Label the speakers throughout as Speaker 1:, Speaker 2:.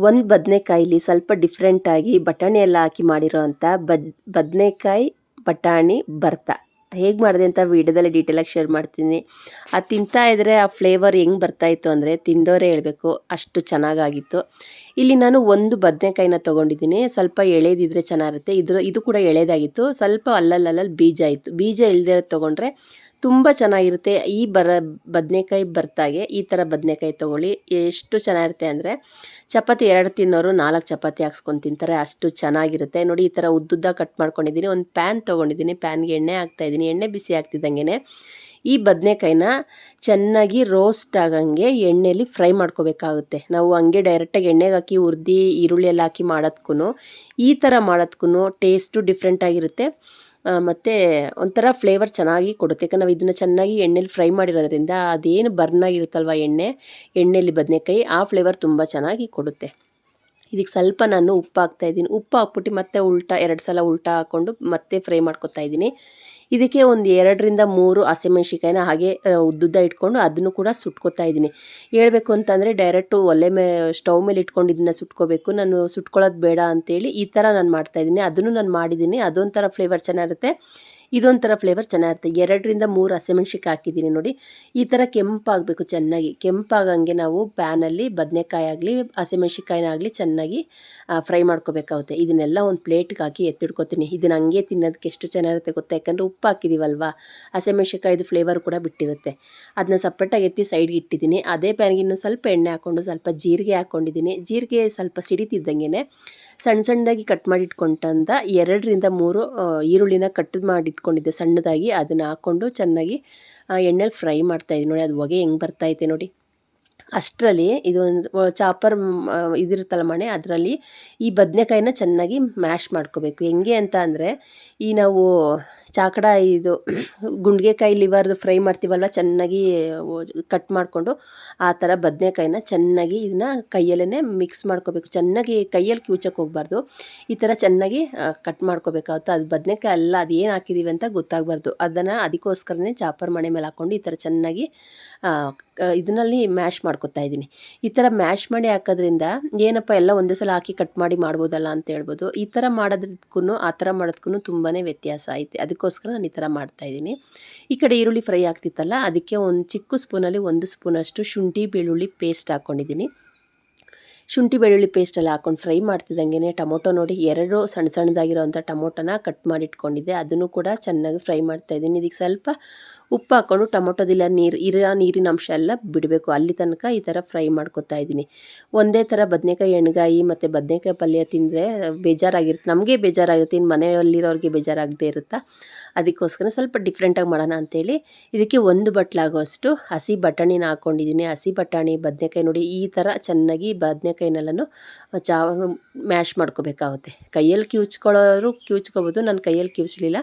Speaker 1: ಒಂದು ಬದನೆಕಾಯಿಲಿ ಸ್ವಲ್ಪ ಡಿಫ್ರೆಂಟಾಗಿ ಬಟಾಣಿ ಎಲ್ಲ ಹಾಕಿ ಮಾಡಿರೋ ಅಂಥ ಬದನೆಕಾಯಿ ಬಟಾಣಿ ಭರ್ತಾ ಹೇಗೆ ಮಾಡಿದೆ ಅಂತ ವೀಡಿಯೋದಲ್ಲಿ ಡೀಟೇಲಾಗಿ ಶೇರ್ ಮಾಡ್ತೀನಿ. ಅದು ತಿಂತಾ ಇದ್ದರೆ ಆ ಫ್ಲೇವರ್ ಹೆಂಗೆ ಬರ್ತಾಯಿತ್ತು ಅಂದರೆ ತಿಂದವರೇ ಹೇಳಬೇಕು, ಅಷ್ಟು ಚೆನ್ನಾಗಾಗಿತ್ತು. ಇಲ್ಲಿ ನಾನು ಒಂದು ಬದನೆಕಾಯಿನ ತೊಗೊಂಡಿದ್ದೀನಿ. ಸ್ವಲ್ಪ ಎಳೆದಿದ್ರೆ ಚೆನ್ನಾಗಿರುತ್ತೆ. ಇದು ಕೂಡ ಎಳೆದಾಗಿತ್ತು. ಸ್ವಲ್ಪ ಅಲ್ಲಲ್ಲಿ ಬೀಜ ಇತ್ತು. ಬೀಜ ಇಲ್ಲದೆ ತೊಗೊಂಡ್ರೆ ತುಂಬ ಚೆನ್ನಾಗಿರುತ್ತೆ. ಈ ಬದನೆಕಾಯಿ ಭರ್ತಾಗೆ ಈ ಥರ ಬದನೆಕಾಯಿ ತೊಗೊಳ್ಳಿ. ಎಷ್ಟು ಚೆನ್ನಾಗಿರುತ್ತೆ ಅಂದರೆ ಚಪಾತಿ 2 ತಿನ್ನೋರು 4 ಚಪಾತಿ ಹಾಕ್ಸ್ಕೊಂಡು ತಿಂತಾರೆ, ಅಷ್ಟು ಚೆನ್ನಾಗಿರುತ್ತೆ. ನೋಡಿ, ಈ ಥರ ಉದ್ದುದ್ದ ಕಟ್ ಮಾಡ್ಕೊಂಡಿದ್ದೀನಿ. ಒಂದು ಪ್ಯಾನ್ ತೊಗೊಂಡಿದ್ದೀನಿ. ಪ್ಯಾನ್ಗೆ ಎಣ್ಣೆ ಹಾಕ್ತಾಯಿದ್ದೀನಿ. ಎಣ್ಣೆ ಬಿಸಿ ಆಗ್ತಿದ್ದಂಗೆ ಈ ಬದನೆಕಾಯಿನ ಚೆನ್ನಾಗಿ ರೋಸ್ಟ್ ಆಗಂಗೆ ಎಣ್ಣೆಯಲ್ಲಿ ಫ್ರೈ ಮಾಡ್ಕೋಬೇಕಾಗುತ್ತೆ. ನಾವು ಹಂಗೆ ಡೈರೆಕ್ಟಾಗಿ ಎಣ್ಣೆಗೆ ಹಾಕಿ ಹುರಿದು ಈರುಳ್ಳಿ ಎಲ್ಲ ಹಾಕಿ ಮಾಡೋದ್ಕೂ ಈ ಥರ ಮಾಡೋದ್ಕೂ ಟೇಸ್ಟು ಡಿಫ್ರೆಂಟಾಗಿರುತ್ತೆ. ಮತ್ತು ಒಂಥರ ಫ್ಲೇವರ್ ಚೆನ್ನಾಗಿ ಕೊಡುತ್ತೆ. ಯಾಕಂದ್ರೆ ನಾವು ಇದನ್ನು ಚೆನ್ನಾಗಿ ಎಣ್ಣೆಲಿ ಫ್ರೈ ಮಾಡಿರೋದ್ರಿಂದ ಅದೇನು ಬರ್ನಾಗಿರುತ್ತಲ್ವ ಎಣ್ಣೆಯಲ್ಲಿ ಬದನೆಕಾಯಿ, ಆ ಫ್ಲೇವರ್ ತುಂಬ ಚೆನ್ನಾಗಿ ಕೊಡುತ್ತೆ. ಇದಕ್ಕೆ ಸ್ವಲ್ಪ ನಾನು ಉಪ್ಪು ಹಾಕ್ತಾಯಿದ್ದೀನಿ. ಉಪ್ಪು ಹಾಕ್ಬಿಟ್ಟು ಮತ್ತೆ 2 ಸಲ ಉಲ್ಟಾ ಹಾಕ್ಕೊಂಡು ಮತ್ತೆ ಫ್ರೈ ಮಾಡ್ಕೊತಾ ಇದ್ದೀನಿ. ಇದಕ್ಕೆ ಒಂದು 2ರಿಂದ 3 ಹಸಿಮೆಣ್ಸಿಕಾಯಿನ ಹಾಗೆ ಉದ್ದುದ್ದ ಇಟ್ಕೊಂಡು ಅದನ್ನು ಕೂಡ ಸುಟ್ಕೊತಾ ಇದ್ದೀನಿ. ಹೇಳ್ಬೇಕು ಅಂತಂದರೆ ಡೈರೆಕ್ಟು ಸ್ಟವ್ ಮೇಲೆ ಇಟ್ಕೊಂಡು ಇದನ್ನ ಸುಟ್ಕೋಬೇಕು. ನಾನು ಸುಟ್ಕೊಳ್ಳೋದು ಬೇಡ ಅಂತೇಳಿ ಈ ಥರ ನಾನು ಮಾಡ್ತಾಯಿದ್ದೀನಿ. ಅದನ್ನು ನಾನು ಮಾಡಿದ್ದೀನಿ. ಅದೊಂಥರ ಫ್ಲೇವರ್ ಚೆನ್ನಾಗಿರುತ್ತೆ, ಇದೊಂಥರ ಫ್ಲೇವರ್ ಚೆನ್ನಾಗಿರುತ್ತೆ. 2ರಿಂದ 3 ಹಸಿಮೆಣ್ಸಿಕಾಯಿ ಹಾಕಿದ್ದೀನಿ. ನೋಡಿ, ಈ ಥರ ಕೆಂಪಾಗಬೇಕು. ಚೆನ್ನಾಗಿ ಕೆಂಪಾಗಂಗೆ ನಾವು ಪ್ಯಾನಲ್ಲಿ ಬದನೆಕಾಯಿ ಆಗಲಿ ಹಸಿಮೆಣ್ಸಿಕಾಯಿನ ಆಗಲಿ ಚೆನ್ನಾಗಿ ಫ್ರೈ ಮಾಡ್ಕೋಬೇಕಾಗುತ್ತೆ. ಇದನ್ನೆಲ್ಲ ಒಂದು ಪ್ಲೇಟ್ಗೆ ಹಾಕಿ ಎತ್ತಿಡ್ಕೊತೀನಿ. ಇದನ್ನು ಹಂಗೆ ತಿನ್ನೋದಕ್ಕೆ ಎಷ್ಟು ಚೆನ್ನಾಗಿರುತ್ತೆ ಗೊತ್ತಾ? ಯಾಕಂದರೆ ಉಪ್ಪು ಹಾಕಿದ್ದೀವಲ್ವ, ಹಸಿಮೆಣ್ಸಿಕಾಯಿದು ಫ್ಲೇವರ್ ಕೂಡ ಬಿಟ್ಟಿರುತ್ತೆ. ಅದನ್ನ ಸಪ್ರೇಟಾಗಿ ಎತ್ತಿ ಸೈಡ್ಗೆ ಇಟ್ಟಿದ್ದೀನಿ. ಅದೇ ಪ್ಯಾನ್ಗೆ ಇನ್ನೂ ಸ್ವಲ್ಪ ಎಣ್ಣೆ ಹಾಕ್ಕೊಂಡು ಸ್ವಲ್ಪ ಜೀರಿಗೆ ಹಾಕ್ಕೊಂಡಿದ್ದೀನಿ. ಜೀರಿಗೆ ಸ್ವಲ್ಪ ಸಿಡಿತಿದ್ದಂಗೆ ಸಣ್ಣದಾಗಿ ಕಟ್ ಮಾಡಿ ಇಟ್ಕೊಂಡಂಥ 2ರಿಂದ 3 ಈರುಳ್ಳಿನ ಕಟ್ ಮಾಡಿ ಇಟ್ಕೊಂಡಿದ್ದೆ ಸಣ್ಣದಾಗಿ. ಅದನ್ನು ಹಾಕ್ಕೊಂಡು ಚೆನ್ನಾಗಿ ಎಣ್ಣೆಲಿ ಫ್ರೈ ಮಾಡ್ತಾಯಿದ್ದೀನಿ. ನೋಡಿ, ಅದು ಹೊಗೆ ಹೆಂಗೆ ಬರ್ತೈತೆ ನೋಡಿ. ಅಷ್ಟರಲ್ಲಿ ಇದೊಂದು ಚಾಪರ್ ಇದಿರುತ್ತಲ್ಲ ಮಣೆ, ಅದರಲ್ಲಿ ಈ ಬದನೆಕಾಯಿನ ಚೆನ್ನಾಗಿ ಮ್ಯಾಶ್ ಮಾಡ್ಕೋಬೇಕು. ಹೆಂಗೆ ಅಂತ ಅಂದರೆ ಈ ನಾವು ಚಾಕಡ ಇದು ಗುಂಡ್ಗೆಕಾಯಿ ಲಿವರ್ದು ಫ್ರೈ ಮಾಡ್ತೀವಲ್ವ, ಚೆನ್ನಾಗಿ ಕಟ್ ಮಾಡಿಕೊಂಡು ಆ ಥರ ಬದನೆಕಾಯಿನ ಚೆನ್ನಾಗಿ ಇದನ್ನ ಕೈಯಲ್ಲೇ ಮಿಕ್ಸ್ ಮಾಡ್ಕೋಬೇಕು. ಚೆನ್ನಾಗಿ ಕೈಯಲ್ಲಿ ಕಿವುಚಕ್ಕೆ ಹೋಗಬಾರ್ದು. ಈ ಥರ ಚೆನ್ನಾಗಿ ಕಟ್ ಮಾಡ್ಕೋಬೇಕಾಗುತ್ತೆ. ಅದು ಬದನೆಕಾಯಿ ಅಲ್ಲ, ಅದು ಏನು ಹಾಕಿದ್ದೀವಿ ಅಂತ ಗೊತ್ತಾಗಬಾರ್ದು. ಅದಕ್ಕೋಸ್ಕರನೇ ಚಾಪರ್ ಮಣೆ ಮೇಲೆ ಹಾಕ್ಕೊಂಡು ಈ ಥರ ಚೆನ್ನಾಗಿ ಇದರಲ್ಲಿ ಮ್ಯಾಶ್ ಮಾಡ್ಕೊತಾ ಇದ್ದೀನಿ. ಈ ಥರ ಮ್ಯಾಶ್ ಮಾಡಿ ಹಾಕೋದ್ರಿಂದ ಏನಪ್ಪ ಎಲ್ಲ ಒಂದೇ ಸಲ ಹಾಕಿ ಕಟ್ ಮಾಡಿ ಮಾಡ್ಬೋದಲ್ಲ ಅಂತ ಹೇಳ್ಬೋದು. ಈ ಥರ ಮಾಡೋದಕ್ಕೂ ಆ ಥರ ಮಾಡೋದಕ್ಕೂ ತುಂಬಾ ವ್ಯತ್ಯಾಸ ಐತೆ. ಅದಕ್ಕೋಸ್ಕರ ನಾನು ಈ ಥರ ಮಾಡ್ತಾಯಿದ್ದೀನಿ. ಈ ಕಡೆ ಈರುಳ್ಳಿ ಫ್ರೈ ಆಗ್ತಿತ್ತಲ್ಲ, ಅದಕ್ಕೆ ಒಂದು ಚಿಕ್ಕ ಸ್ಪೂನಲ್ಲಿ 1 ಸ್ಪೂನಷ್ಟು ಶುಂಠಿ ಬೆಳ್ಳುಳ್ಳಿ ಪೇಸ್ಟ್ ಹಾಕ್ಕೊಂಡಿದ್ದೀನಿ. ಶುಂಠಿ ಬೆಳ್ಳುಳ್ಳಿ ಪೇಸ್ಟೆಲ್ಲ ಹಾಕ್ಕೊಂಡು ಫ್ರೈ ಮಾಡ್ತಿದ್ದಂಗೆ ಟೊಮೊಟೊ ನೋಡಿ, 2 ಸಣ್ಣದಾಗಿರೋವಂಥ ಟೊಮೊಟೊನ ಕಟ್ ಮಾಡಿ ಇಟ್ಕೊಂಡಿದ್ದೆ, ಅದನ್ನು ಕೂಡ ಚೆನ್ನಾಗಿ ಫ್ರೈ ಮಾಡ್ತಾಯಿದ್ದೀನಿ. ಇದಕ್ಕೆ ಸ್ವಲ್ಪ ಉಪ್ಪು ಹಾಕ್ಕೊಂಡು ಟೊಮೊಟೊದಿಲ್ಲ ನೀರಿನ ಅಂಶ ಎಲ್ಲ ಬಿಡಬೇಕು, ಅಲ್ಲಿ ತನಕ ಈ ಥರ ಫ್ರೈ ಮಾಡ್ಕೊತಾ ಇದ್ದೀನಿ. ಒಂದೇ ಥರ ಬದನೆಕಾಯಿ ಎಣ್ಗಾಯಿ ಮತ್ತು ಬದನೆಕಾಯಿ ಪಲ್ಯ ತಿಂದರೆ ಬೇಜಾರಾಗಿರುತ್ತೆ. ನಮಗೆ ಬೇಜಾರಾಗಿರುತ್ತೆ, ಇನ್ನು ಮನೆಯಲ್ಲಿರೋರಿಗೆ ಬೇಜಾರಾಗದೇ ಇರುತ್ತಾ? ಅದಕ್ಕೋಸ್ಕರ ಸ್ವಲ್ಪ ಡಿಫ್ರೆಂಟಾಗಿ ಮಾಡೋಣ ಅಂಥೇಳಿ ಇದಕ್ಕೆ 1 ಬಟ್ಲಾಗುವಷ್ಟು ಹಸಿ ಬಟಾಣಿನ ಹಾಕ್ಕೊಂಡಿದ್ದೀನಿ. ಹಸಿ ಬಟಾಣಿ ಬದನೆಕಾಯಿ ನೋಡಿ, ಈ ಥರ ಚೆನ್ನಾಗಿ ಬದನೆಕಾಯಿನೆಲ್ಲನೂ ಮ್ಯಾಶ್ ಮಾಡ್ಕೋಬೇಕಾಗುತ್ತೆ. ಕೈಯಲ್ಲಿ ಕಿವುಚ್ಕೋಬೋದು. ನಾನು ಕೈಯಲ್ಲಿ ಕಿವುಚಲಿಲ್ಲ,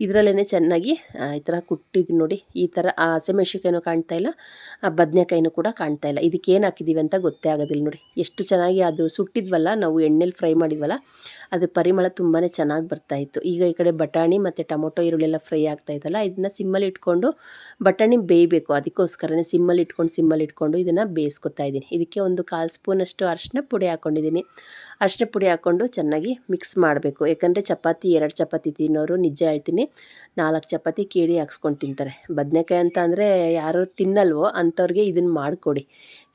Speaker 1: ಇದರಲ್ಲೇ ಚೆನ್ನಾಗಿ ಈ ಥರ ಕುಟ್ಟಿದ್ದು ನೋಡಿ. ಈ ಥರ ಹಸಿಮೆಣ್ಸಿಕಾಯಿನೂ ಕಾಣ್ತಾ ಇಲ್ಲ, ಬದನೆಕಾಯಿನೂ ಕೂಡ ಕಾಣ್ತಾ ಇಲ್ಲ. ಇದಕ್ಕೆ ಏನು ಹಾಕಿದ್ದೀವಿ ಅಂತ ಗೊತ್ತೇ ಆಗೋದಿಲ್ಲ ನೋಡಿ. ಎಷ್ಟು ಚೆನ್ನಾಗಿ ಅದು ಸುಟ್ಟಿದ್ವಲ್ಲ, ನಾವು ಎಣ್ಣೆಲಿ ಫ್ರೈ ಮಾಡಿದ್ವಲ್ಲ, ಅದು ಪರಿಮಳ ತುಂಬಾ ಚೆನ್ನಾಗಿ ಬರ್ತಾಯಿತ್ತು. ಈಗ ಈ ಕಡೆ ಬಟಾಣಿ ಮತ್ತು ಟೊಮೊಟೊ ಈರುಳ್ಳಿ ಎಲ್ಲ ಫ್ರೈ ಆಗ್ತಾಯಿತ್ತಲ್ಲ, ಇದನ್ನು ಸಿಮ್ಮಲ್ಲಿ ಇಟ್ಕೊಂಡು ಬಟಾಣಿ ಬೇಯಬೇಕು. ಅದಕ್ಕೋಸ್ಕರನೇ ಸಿಮ್ಮಲ್ಲಿ ಇಟ್ಕೊಂಡು ಇದನ್ನು ಬೇಯಿಸ್ಕೊತಾ ಇದ್ದೀನಿ. ಇದಕ್ಕೆ ಒಂದು 1/4 ಸ್ಪೂನಷ್ಟು ಅರಿಶಿನ ಪುಡಿ ಹಾಕ್ಕೊಂಡಿದ್ದೀನಿ. ಅರಿಶಿನ ಪುಡಿ ಹಾಕ್ಕೊಂಡು ಚೆನ್ನಾಗಿ ಮಿಕ್ಸ್ ಮಾಡಬೇಕು. ಯಾಕಂದರೆ 2 ಚಪಾತಿ ತಿನ್ನೋರು ನಿಜ ಹೇಳ್ತೀನಿ 4 ಚಪಾತಿ ಕೇಳಿ ಹಾಕ್ಸ್ಕೊಂಡು ತಿಂತಾರೆ. ಬದನೆಕಾಯಿ ಅಂತ ಅಂದರೆ ಯಾರು ತಿನ್ನಲ್ವೋ ಅಂಥವ್ರಿಗೆ ಇದನ್ನು ಮಾಡಿಕೊಡಿ,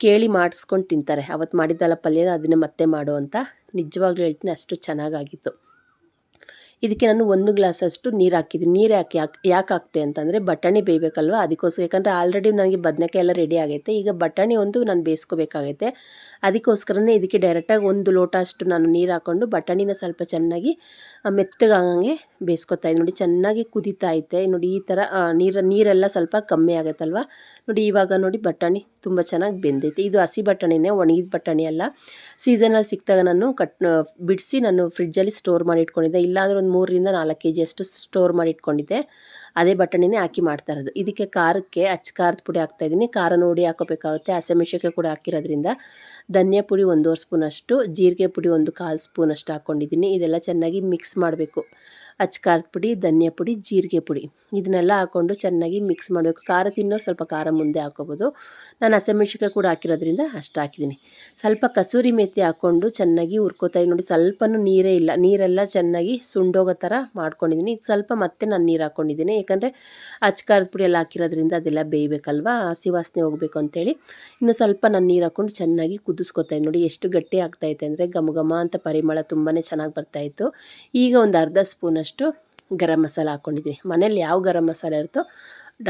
Speaker 1: ಕೇಳಿ ಮಾಡಿಸ್ಕೊಂಡು ತಿಂತಾರೆ. ಅವತ್ತು ಮಾಡಿದ್ದಲ್ಲ ಪಲ್ಯ, ಅದನ್ನೇ ಮತ್ತೆ ಮಾಡು ಅಂತ. ನಿಜವಾಗ್ಲೂ ಹೇಳ್ತೀನಿ, ಅಷ್ಟು ಚೆನ್ನಾಗಾಗಿತ್ತು. ಇದಕ್ಕೆ ನಾನು 1 ಗ್ಲಾಸಷ್ಟು ನೀರು ಹಾಕಿದ್ದೀನಿ. ನೀರು ಯಾಕೆ ಹಾಕ್ತೆ ಅಂತಂದರೆ ಬಟಾಣಿ ಬೇಯಬೇಕಲ್ವ, ಅದಕ್ಕೋಸ್ಕರ. ಯಾಕಂದರೆ ಆಲ್ರೆಡಿ ನನಗೆ ಬದನೆಕಾಯಿ ಎಲ್ಲ ರೆಡಿ ಆಗೈತೆ. ಈಗ ಬಟಾಣಿ ನಾನು ಬೇಯಿಸ್ಕೋಬೇಕಾಗೈತೆ. ಅದಕ್ಕೋಸ್ಕರನೇ ಇದಕ್ಕೆ ಡೈರೆಕ್ಟಾಗಿ 1 ಲೋಟ ಅಷ್ಟು ನಾನು ನೀರು ಹಾಕ್ಕೊಂಡು ಬಟಾಣಿನ ಸ್ವಲ್ಪ ಚೆನ್ನಾಗಿ ಮೆತ್ತಗಾಗಂಗೆ ಬೇಯಿಸ್ಕೊತಾ ಇದ್ದೀನಿ. ನೋಡಿ, ಚೆನ್ನಾಗಿ ಕುದೀತಾ ಐತೆ ನೋಡಿ. ಈ ಥರ ನೀರೆಲ್ಲ ಸ್ವಲ್ಪ ಕಮ್ಮಿ ಆಗೈತಲ್ವ ನೋಡಿ. ಇವಾಗ ನೋಡಿ, ಬಟಾಣಿ ತುಂಬ ಚೆನ್ನಾಗಿ ಬೆಂದೈತೆ. ಇದು ಹಸಿ ಬಟಾಣಿನೇ, ಒಣಗಿದ ಬಟಾಣಿ ಅಲ್ಲ. ಸೀಸನಲ್ಲಿ ಸಿಕ್ಕಿದಾಗ ನಾನು ಬಿಡಿಸಿ ನಾನು ಫ್ರಿಜ್ಜಲ್ಲಿ ಸ್ಟೋರ್ ಮಾಡಿ ಇಟ್ಕೊಂಡಿದ್ದೆ. ಇಲ್ಲಾಂದರೆ ಒಂದು 3ರಿಂದ 4 kg ಅಷ್ಟು ಸ್ಟೋರ್ ಮಾಡಿ ಇಟ್ಕೊಂಡಿದ್ದೆ. ಅದೇ ಬಟಾಣಿನೇ ಹಾಕಿ ಮಾಡ್ತಾ ಇರೋದು. ಇದಕ್ಕೆ ಖಾರಕ್ಕೆ ಖಾರದ ಪುಡಿ ಹಾಕ್ತಾಯಿದ್ದೀನಿ. ಖಾರ ನೋಡಿ ಹಾಕೋಬೇಕಾಗುತ್ತೆ. ಹಸಿಮೆಣ್ಸಿಕಾಯಿ ಕೂಡ ಹಾಕಿರೋದ್ರಿಂದ ಧನಿಯಾ ಪುಡಿ 1 ಸ್ಪೂನಷ್ಟು, ಜೀರಿಗೆ ಪುಡಿ 1/4 ಸ್ಪೂನಷ್ಟು ಹಾಕ್ಕೊಂಡಿದ್ದೀನಿ. ಇದೆಲ್ಲ ಚೆನ್ನಾಗಿ ಮಿಕ್ಸ್ ಮಾಡಬೇಕು. ಅಚ್ಕಾರದ ಪುಡಿ, ಧನಿಯಾ ಪುಡಿ, ಜೀರಿಗೆ ಪುಡಿ ಇದನ್ನೆಲ್ಲ ಹಾಕ್ಕೊಂಡು ಚೆನ್ನಾಗಿ ಮಿಕ್ಸ್ ಮಾಡಬೇಕು. ಖಾರ ತಿನ್ನೋರು ಸ್ವಲ್ಪ ಖಾರ ಮುಂದೆ ಹಾಕ್ಕೋಬೋದು. ನಾನು ಹಸಿಮೆಣ್ಸಿನ್ಕಾಯಿ ಕೂಡ ಹಾಕಿರೋದ್ರಿಂದ ಅಷ್ಟು ಹಾಕಿದ್ದೀನಿ. ಸ್ವಲ್ಪ ಕಸೂರಿ ಮೇಥಿ ಹಾಕ್ಕೊಂಡು ಚೆನ್ನಾಗಿ ಹುರ್ಕೋತಾ ನೋಡಿ. ಸ್ವಲ್ಪನೂ ನೀರೇ ಇಲ್ಲ, ನೀರೆಲ್ಲ ಚೆನ್ನಾಗಿ ಸುಂಡೋಗೋ ಥರ ಮಾಡ್ಕೊಂಡಿದ್ದೀನಿ. ಈಗ ಸ್ವಲ್ಪ ಮತ್ತೆ ನಾನು ನೀರು ಹಾಕ್ಕೊಂಡಿದ್ದೀನಿ, ಯಾಕಂದರೆ ಅಚ್ಕಾರದ ಪುಡಿ ಎಲ್ಲ ಹಾಕಿರೋದ್ರಿಂದ ಅದೆಲ್ಲ ಬೇಯಬೇಕಲ್ವಾ, ಹಸಿ ವಾಸನೆ ಹೋಗಬೇಕು ಅಂತೇಳಿ. ಇನ್ನು ಸ್ವಲ್ಪ ನಾನು ನೀರು ಹಾಕ್ಕೊಂಡು ಚೆನ್ನಾಗಿ ಕುದಿಸ್ಕೊತಾ ನೋಡಿ. ಎಷ್ಟು ಗಟ್ಟಿ ಆಗ್ತಾಯಿದೆ ಅಂದರೆ ಘಮ ಘಮ ಅಂತ ಪರಿಮಳ ತುಂಬಾ ಚೆನ್ನಾಗಿ ಬರ್ತಾಯಿತ್ತು. ಈಗ ಒಂದು ಅರ್ಧ ಸ್ಪೂನಷ್ಟು ಗರಂ ಮಸಾಲ ಹಾಕ್ಕೊಂಡಿದ್ದೀನಿ. ಮನೇಲಿ ಯಾವ ಗರಂ ಮಸಾಲೆ ಇರುತ್ತೋ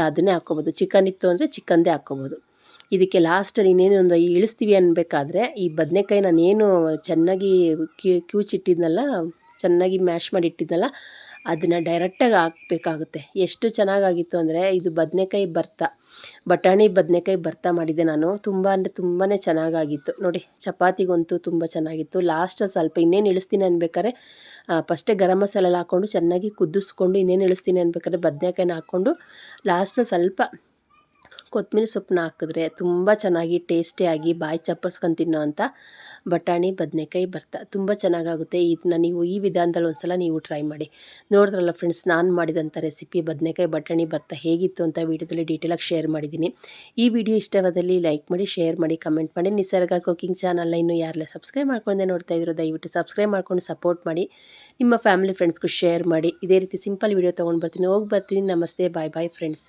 Speaker 1: ಅದನ್ನೇ ಹಾಕ್ಕೊಬೋದು. ಚಿಕನ್ ಇತ್ತು ಅಂದರೆ ಚಿಕನ್ದೇ ಹಾಕ್ಕೊಬೋದು. ಇದಕ್ಕೆ ಲಾಸ್ಟಲ್ಲಿ ಇನ್ನೇನು ಒಂದು ಇಳಿಸ್ತೀವಿ ಅನ್ಬೇಕಾದ್ರೆ ಈ ಬದನೆಕಾಯಿ ನಾನೇನು ಚೆನ್ನಾಗಿ ಕ್ಯೂಚಿಟ್ಟಿದ್ನಲ್ಲ, ಚೆನ್ನಾಗಿ ಮ್ಯಾಶ್ ಮಾಡಿ ಇಟ್ಟಿದ್ನಲ್ಲ, ಅದನ್ನು ಡೈರೆಕ್ಟಾಗಿ ಹಾಕಬೇಕಾಗುತ್ತೆ. ಎಷ್ಟು ಚೆನ್ನಾಗಾಗಿತ್ತು ಅಂದರೆ ಇದು ಬದನೆಕಾಯಿ ಭರ್ತಾ, ಬಟಾಣಿ ಬದನೆಕಾಯಿ ಭರ್ತಾ ಮಾಡಿದ್ದೆ ನಾನು. ತುಂಬ ಅಂದರೆ ತುಂಬಾ ಚೆನ್ನಾಗಾಗಿತ್ತು ನೋಡಿ. ಚಪಾತಿಗಂತೂ ತುಂಬ ಚೆನ್ನಾಗಿತ್ತು. ಲಾಸ್ಟಲ್ಲಿ ಸ್ವಲ್ಪ ಇನ್ನೇನು ಇಳಿಸ್ತೀನಿ ಅನ್ಬೇಕಾದ್ರೆ ಫಸ್ಟೇ ಗರಂ ಮಸಾಲೆ ಎಲ್ಲ ಹಾಕ್ಕೊಂಡು ಚೆನ್ನಾಗಿ ಕುದಿಸ್ಕೊಂಡು ಇನ್ನೇನು ಇಳಿಸ್ತೀನಿ ಅನ್ಬೇಕಾದ್ರೆ ಬದನೆಕಾಯಿನ ಹಾಕ್ಕೊಂಡು ಲಾಸ್ಟಲ್ಲಿ ಸ್ವಲ್ಪ ಕೊತ್ತಂಬರಿ ಸೊಪ್ಪನ್ನ ಹಾಕಿದ್ರೆ ತುಂಬ ಚೆನ್ನಾಗಿ ಟೇಸ್ಟಿಯಾಗಿ ಬಾಯಿ ಚಪ್ಪರ್ಸ್ಕೊಂಡು ತಿನ್ನೋ ಅಂಥ ಬಟಾಣಿ ಬದನೆಕಾಯಿ ಭರ್ತಾ ತುಂಬ ಚೆನ್ನಾಗಾಗುತ್ತೆ. ಇದನ್ನ ನೀವು ಈ ವಿಧಾನದಲ್ಲಿ ಒಂದ್ಸಲ ನೀವು ಟ್ರೈ ಮಾಡಿ. ನೋಡಿದ್ರಲ್ಲ ಫ್ರೆಂಡ್ಸ್, ನಾನು ಮಾಡಿದಂಥ ರೆಸಿಪಿ ಬದನೆಕಾಯಿ ಬಟಾಣಿ ಭರ್ತಾ ಹೇಗಿತ್ತು ಅಂತ ವೀಡಿಯೋದಲ್ಲಿ ಡೀಟೇಲಾಗಿ ಶೇರ್ ಮಾಡಿದ್ದೀನಿ. ಈ ವಿಡಿಯೋ ಇಷ್ಟವಾದಲ್ಲಿ ಲೈಕ್ ಮಾಡಿ, ಶೇರ್ ಮಾಡಿ, ಕಮೆಂಟ್ ಮಾಡಿ. ನಿಸರ್ಗ ಕುಕಿಂಗ್ ಚಾನಲ್ನ ಇನ್ನೂ ಯಾರೆಲ್ಲ ಸಬ್ಸ್ಕ್ರೈಬ್ ಮಾಡ್ಕೊಂಡೆ ನೋಡ್ತಾ ಇದ್ರು ದಯವಿಟ್ಟು ಸಬ್ಸ್ಕ್ರೈಬ್ ಮಾಡ್ಕೊಂಡು ಸಪೋರ್ಟ್ ಮಾಡಿ. ನಿಮ್ಮ ಫ್ಯಾಮಿಲಿ ಫ್ರೆಂಡ್ಸ್ಗೂ ಶೇರ್ ಮಾಡಿ. ಇದೇ ರೀತಿ ಸಿಂಪಲ್ ವಿಡಿಯೋ ತೊಗೊಂಡು ಬರ್ತೀನಿ. ಹೋಗಿ ಬರ್ತೀನಿ. ನಮಸ್ತೆ, ಬಾಯ್ ಬಾಯ್ ಫ್ರೆಂಡ್ಸ್.